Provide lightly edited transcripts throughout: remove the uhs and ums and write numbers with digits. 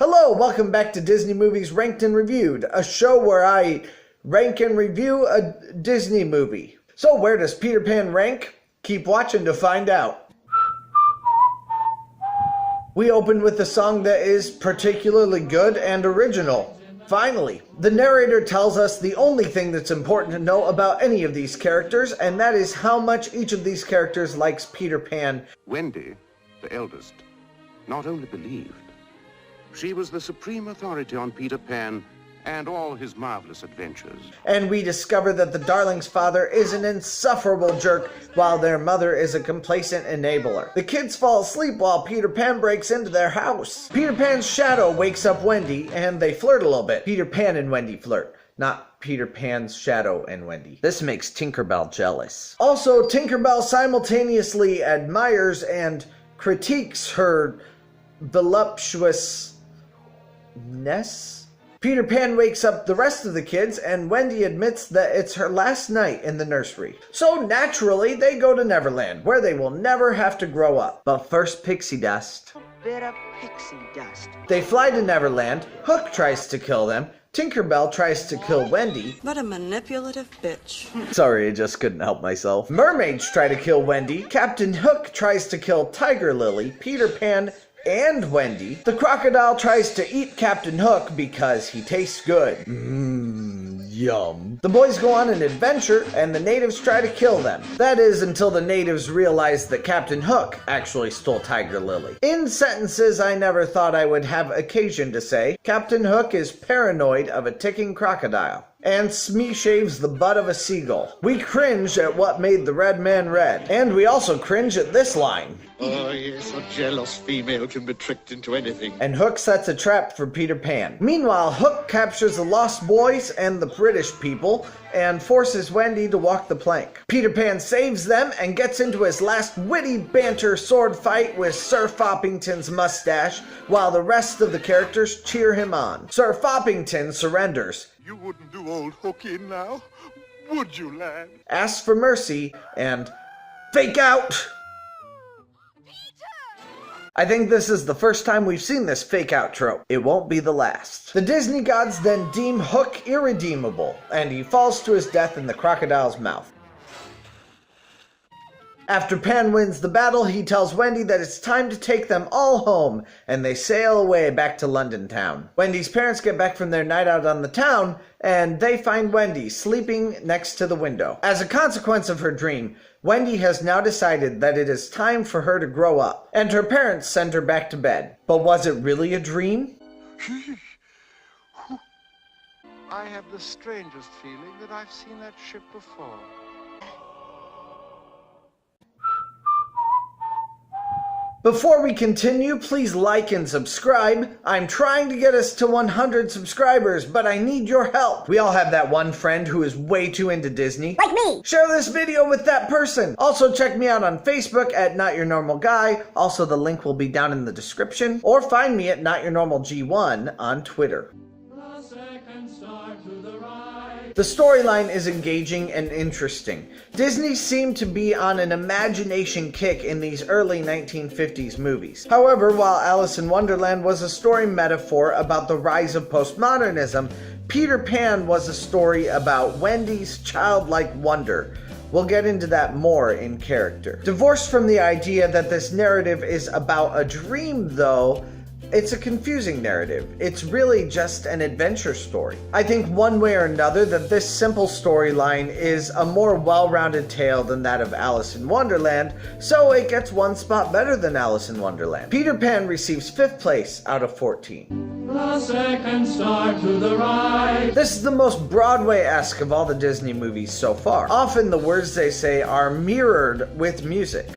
Hello, welcome back to Disney Movies Ranked and Reviewed, a show where I rank and review a Disney movie. So where does Peter Pan rank? Keep watching to find out. We opened with a song that is particularly good and original. Finally, the narrator tells us the only thing that's important to know about any of these characters, and that is how much each of these characters likes Peter Pan. Wendy, the eldest, not only believed, she was the supreme authority on Peter Pan and all his marvelous adventures. And we discover that the darling's father is an insufferable jerk, while their mother is a complacent enabler. The kids fall asleep while Peter Pan breaks into their house. Peter Pan's shadow wakes up Wendy, and they flirt a little bit. Peter Pan and Wendy flirt, not Peter Pan's shadow and Wendy. This makes Tinkerbell jealous. Also, Tinkerbell simultaneously admires and critiques her voluptuousness. Peter Pan wakes up the rest of the kids, and Wendy admits that it's her last night in the nursery. So naturally, they go to Neverland, where they will never have to grow up. But first, pixie dust. A bit of pixie dust. They fly to Neverland. Hook tries to kill them. Tinkerbell tries to kill Wendy. What a manipulative bitch. Sorry, I just couldn't help myself. Mermaids try to kill Wendy. Captain Hook tries to kill Tiger Lily, Peter Pan, and Wendy. The crocodile tries to eat Captain Hook because he tastes good. Yum. The boys go on an adventure, and the natives try to kill them. That is, until the natives realize that Captain Hook actually stole Tiger Lily. In sentences I never thought I would have occasion to say, Captain Hook is paranoid of a ticking crocodile. And Smee shaves the butt of a seagull. We cringe at what made the red man red. And we also cringe at this line. Oh yes, a jealous female can be tricked into anything. And Hook sets a trap for Peter Pan. Meanwhile, Hook captures the Lost Boys and the British people and forces Wendy to walk the plank. Peter Pan saves them and gets into his last witty banter sword fight with Sir Foppington's mustache, while the rest of the characters cheer him on. Sir Foppington surrenders. You wouldn't do old Hook in now, would you, lad? Asks for mercy and fake out. I think this is the first time we've seen this fake out trope. It won't be the last. The Disney gods then deem Hook irredeemable, and he falls to his death in the crocodile's mouth. After Pan wins the battle, he tells Wendy that it's time to take them all home, and they sail away back to London town. Wendy's parents get back from their night out on the town, and they find Wendy sleeping next to the window. As a consequence of her dream, Wendy has now decided that it is time for her to grow up, and her parents send her back to bed. But was it really a dream? I have the strangest feeling that I've seen that ship before. Before we continue, please like and subscribe. I'm trying to get us to 100 subscribers, but I need your help. We all have that one friend who is way too into Disney. Like me! Share this video with that person. Also check me out on Facebook at Not Your Normal Guy. Also, the link will be down in the description. Or find me at Not Your Normal G1 on Twitter. The storyline is engaging and interesting. Disney seemed to be on an imagination kick in these early 1950s movies. However, while Alice in Wonderland was a story metaphor about the rise of postmodernism, Peter Pan was a story about Wendy's childlike wonder. We'll get into that more in character. Divorced from the idea that this narrative is about a dream, though, it's a confusing narrative. It's really just an adventure story. I think one way or another that this simple storyline is a more well-rounded tale than that of Alice in Wonderland, so it gets one spot better than Alice in Wonderland. Peter Pan receives 5th place out of 14. The second star to the right. This is the most Broadway-esque of all the Disney movies so far. Often the words they say are mirrored with music.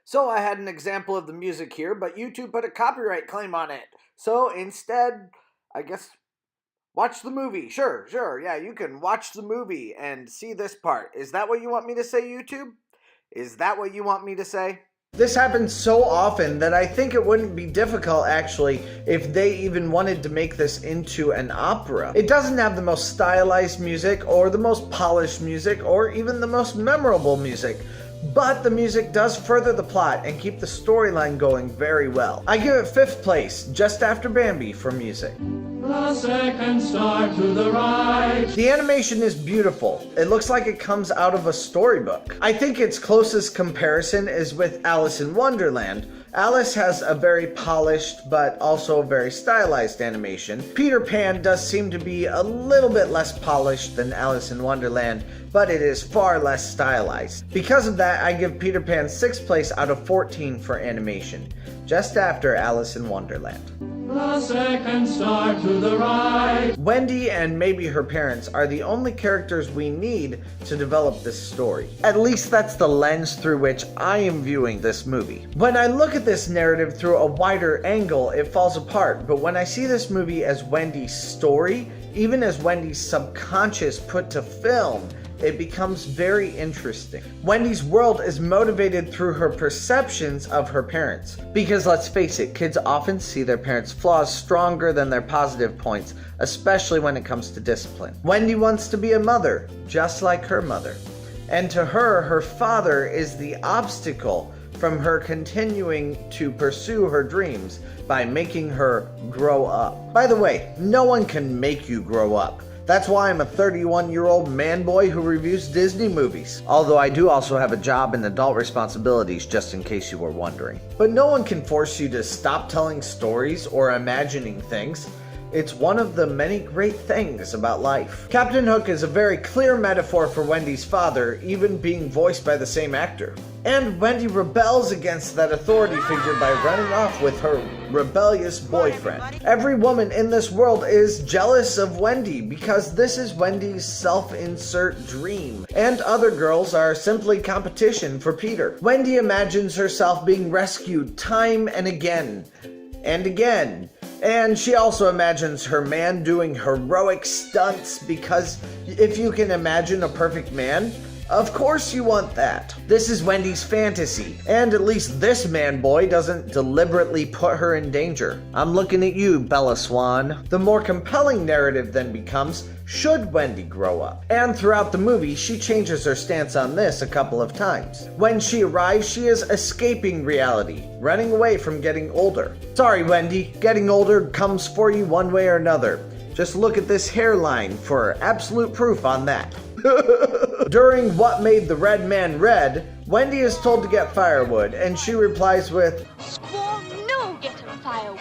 So I had an example of the music here, but YouTube put a copyright claim on it. So instead, I guess, watch the movie. Sure, yeah, you can watch the movie and see this part. Is that what you want me to say, YouTube? Is that what you want me to say? This happens so often that I think it wouldn't be difficult, actually, if they even wanted to make this into an opera. It doesn't have the most stylized music, or the most polished music, or even the most memorable music, but the music does further the plot and keep the storyline going very well. I give it 5th place, just after Bambi for music. The second star to the right. The animation is beautiful. It looks like it comes out of a storybook. I think its closest comparison is with Alice in Wonderland. Alice has a very polished but also very stylized animation. Peter Pan does seem to be a little bit less polished than Alice in Wonderland, but it is far less stylized. Because of that, I give Peter Pan 6th place out of 14 for animation, just after Alice in Wonderland. The second star to the right. Wendy and maybe her parents are the only characters we need to develop this story. At least that's the lens through which I am viewing this movie. When I look at this narrative through a wider angle, it falls apart, but when I see this movie as Wendy's story, even as Wendy's subconscious put to film, it becomes very interesting. Wendy's world is motivated through her perceptions of her parents. Because let's face it, kids often see their parents' flaws stronger than their positive points, especially when it comes to discipline. Wendy wants to be a mother, just like her mother. And to her, her father is the obstacle from her continuing to pursue her dreams by making her grow up. By the way, no one can make you grow up. That's why I'm a 31-year-old man boy who reviews Disney movies. Although I do also have a job and adult responsibilities, just in case you were wondering. But no one can force you to stop telling stories or imagining things. It's one of the many great things about life. Captain Hook is a very clear metaphor for Wendy's father, even being voiced by the same actor. And Wendy rebels against that authority figure by running off with her rebellious boyfriend. Every woman in this world is jealous of Wendy because this is Wendy's self-insert dream. And other girls are simply competition for Peter. Wendy imagines herself being rescued time and again. And she also imagines her man doing heroic stunts because if you can imagine a perfect man, of course you want that. This is Wendy's fantasy, and at least this man boy doesn't deliberately put her in danger. I'm looking at you, Bella Swan. The more compelling narrative then becomes, should Wendy grow up? And throughout the movie, she changes her stance on this a couple of times. When she arrives, she is escaping reality, running away from getting older. Sorry, Wendy, getting older comes for you one way or another. Just look at this hairline for absolute proof on that. During What Made the Red Man Red, Wendy is told to get firewood, and she replies with, Squaw no get him firewood.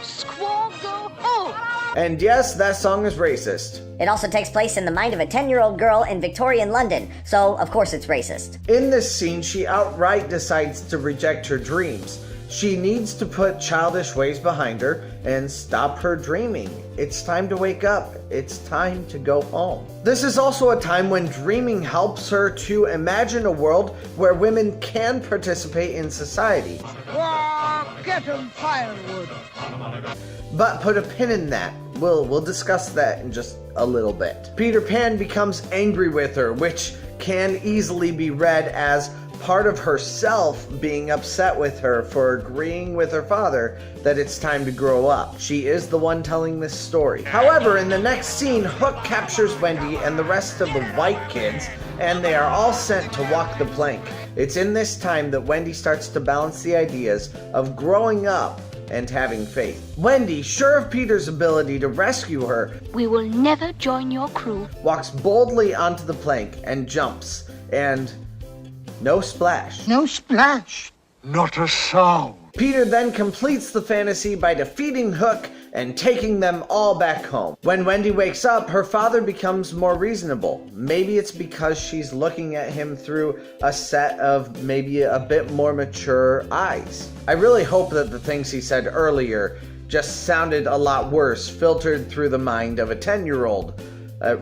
Squaw go home. and yes, that song is racist. It also takes place in the mind of a 10-year-old girl in Victorian London, so of course it's racist. In this scene, she outright decides to reject her dreams. She needs to put childish ways behind her and stop her dreaming. It's time to wake up. It's time to go home. This is also a time when dreaming helps her to imagine a world where women can participate in society. Get him firewood. But put a pin in that. We'll discuss that in just a little bit. Peter Pan becomes angry with her, which can easily be read as part of herself being upset with her for agreeing with her father that it's time to grow up. She is the one telling this story. However, in the next scene, Hook captures Wendy and the rest of the white kids, and they are all sent to walk the plank. It's in this time that Wendy starts to balance the ideas of growing up and having faith. Wendy, sure of Peter's ability to rescue her, We will never join your crew. walks boldly onto the plank and jumps, and no splash. No splash. Not a sound. Peter then completes the fantasy by defeating Hook and taking them all back home. When Wendy wakes up, her father becomes more reasonable. Maybe it's because she's looking at him through a set of maybe a bit more mature eyes. I really hope that the things he said earlier just sounded a lot worse, filtered through the mind of a 10-year-old,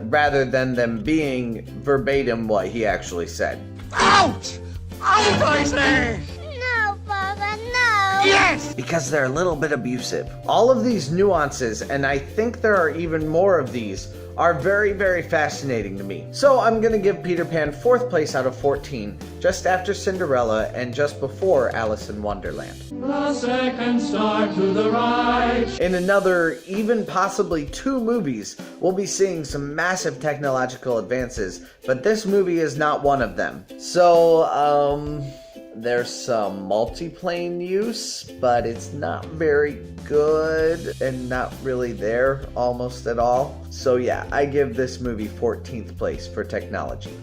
rather than them being verbatim what he actually said. Out! Out, I say! No, Father, no. Yes! Because they're a little bit abusive. All of these nuances, and I think there are even more of these, are very, very fascinating to me. So I'm gonna give Peter Pan 4th place out of 14, just after Cinderella and just before Alice in Wonderland. The second star to the right. In another, even possibly 2 movies, we'll be seeing some massive technological advances, but this movie is not one of them. So, there's some multiplane use, but it's not very good and not really there almost at all. So yeah, I give this movie 14th place for technology.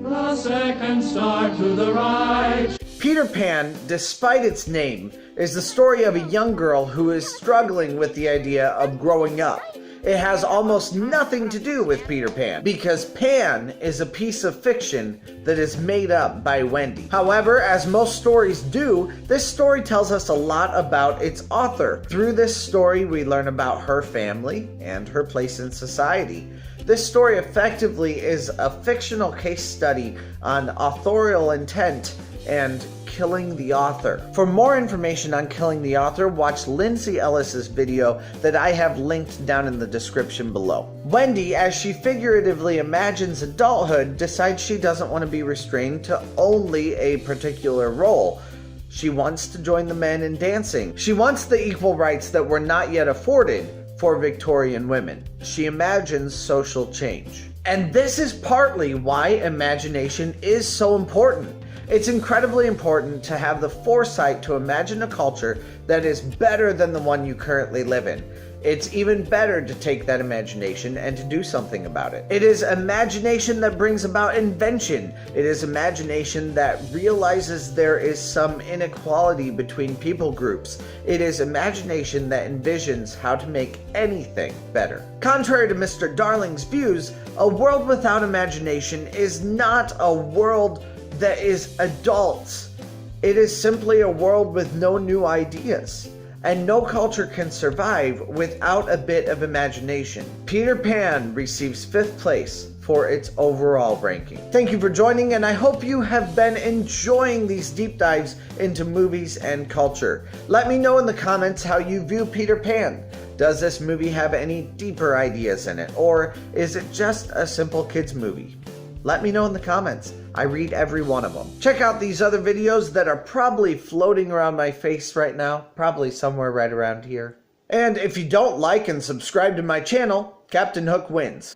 The second star to the right. Peter Pan, despite its name, is the story of a young girl who is struggling with the idea of growing up. It has almost nothing to do with Peter Pan, because Pan is a piece of fiction that is made up by Wendy. However, as most stories do, this story tells us a lot about its author. Through this story, we learn about her family and her place in society. This story effectively is a fictional case study on authorial intent and killing the author. For more information on killing the author, watch Lindsay Ellis's video that I have linked down in the description below. Wendy, as she figuratively imagines adulthood, decides she doesn't want to be restrained to only a particular role. She wants to join the men in dancing. She wants the equal rights that were not yet afforded for Victorian women. She imagines social change. And this is partly why imagination is so important. It's incredibly important to have the foresight to imagine a culture that is better than the one you currently live in. It's even better to take that imagination and to do something about it. It is imagination that brings about invention. It is imagination that realizes there is some inequality between people groups. It is imagination that envisions how to make anything better. Contrary to Mr. Darling's views, a world without imagination is not a world that is adults. It is simply a world with no new ideas. And no culture can survive without a bit of imagination. Peter Pan receives 5th place for its overall ranking. Thank you for joining, and I hope you have been enjoying these deep dives into movies and culture. Let me know in the comments how you view Peter Pan. Does this movie have any deeper ideas in it, or is it just a simple kids movie? Let me know in the comments. I read every one of them. Check out these other videos that are probably floating around my face right now, probably somewhere right around here. And if you don't like and subscribe to my channel, Captain Hook wins.